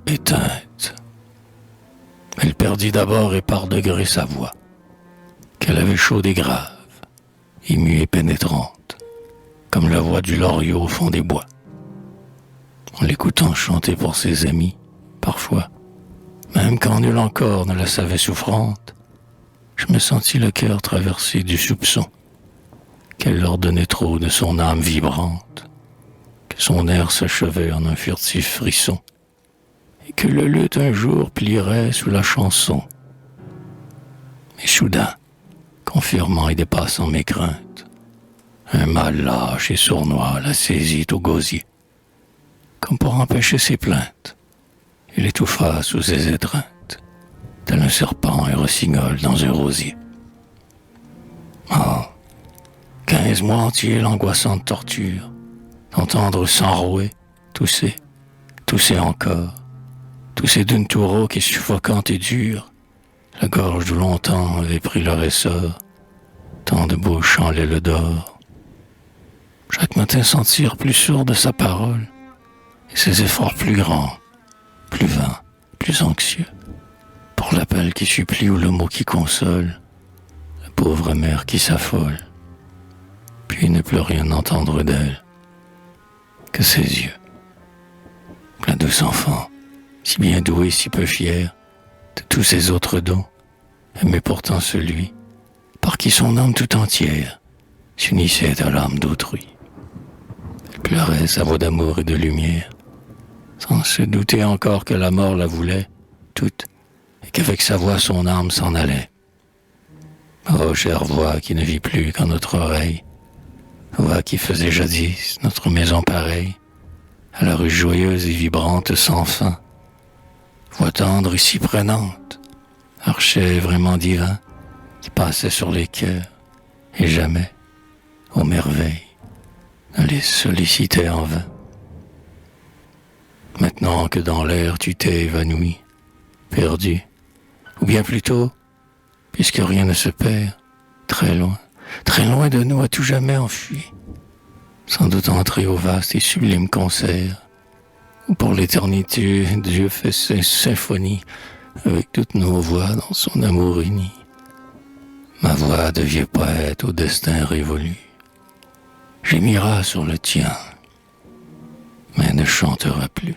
éteinte. Elle perdit d'abord et par degrés sa voix, qu'elle avait chaude et grave, émue et pénétrante, comme la voix du loriot au fond des bois. En l'écoutant chanter pour ses amis, parfois, même quand nul encore ne la savait souffrante, je me sentis le cœur traversé du soupçon qu'elle leur donnait trop de son âme vibrante, que son air s'achevait en un furtif frisson, et que le luth un jour plierait sous la chanson. Mais soudain, confirmant et dépassant mes craintes, un mal lâche et sournois la saisit au gosier, comme pour empêcher ses plaintes, et l'étouffa sous ses étreintes, tel un serpent un rossignol dans un rosier. Ah, 15 mois entiers l'angoissante torture, d'entendre s'enrouer, tousser encore, tousser d'une toux rauque et suffocante et dure, la gorge d'où longtemps avait pris leur essor, tant de bouches en l'aile d'or. Chaque matin sentir plus sourd de sa parole, et ses efforts plus grands, plus vains, plus anxieux, pour l'appel qui supplie ou le mot qui console, la pauvre mère qui s'affole, puis ne plus rien entendre d'elle, que ses yeux. La douce enfant, si bien douée, si peu fière de tous ses autres dons, aimait pourtant celui par qui son âme tout entière s'unissait à l'âme d'autrui. Elle pleurait sa voix d'amour et de lumière, sans se douter encore que la mort la voulait toute, et qu'avec sa voix son âme s'en allait. Oh, chère voix qui ne vit plus qu'en notre oreille, voix qui faisait jadis notre maison pareille, à la rue joyeuse et vibrante sans fin, voix tendre et si prenante, archet vraiment divin, qui passait sur les cœurs, et jamais, ô merveille, ne les sollicitait en vain. Maintenant que dans l'air tu t'es évanoui, perdu, ou bien plutôt, puisque rien ne se perd, très loin de nous à tout jamais enfui, sans doute entrer au vaste et sublime concert, où pour l'éternité Dieu fait ses symphonies avec toutes nos voix dans son amour uni. Ma voix de vieux poète au destin révolu gémira sur le tien, mais ne chantera plus.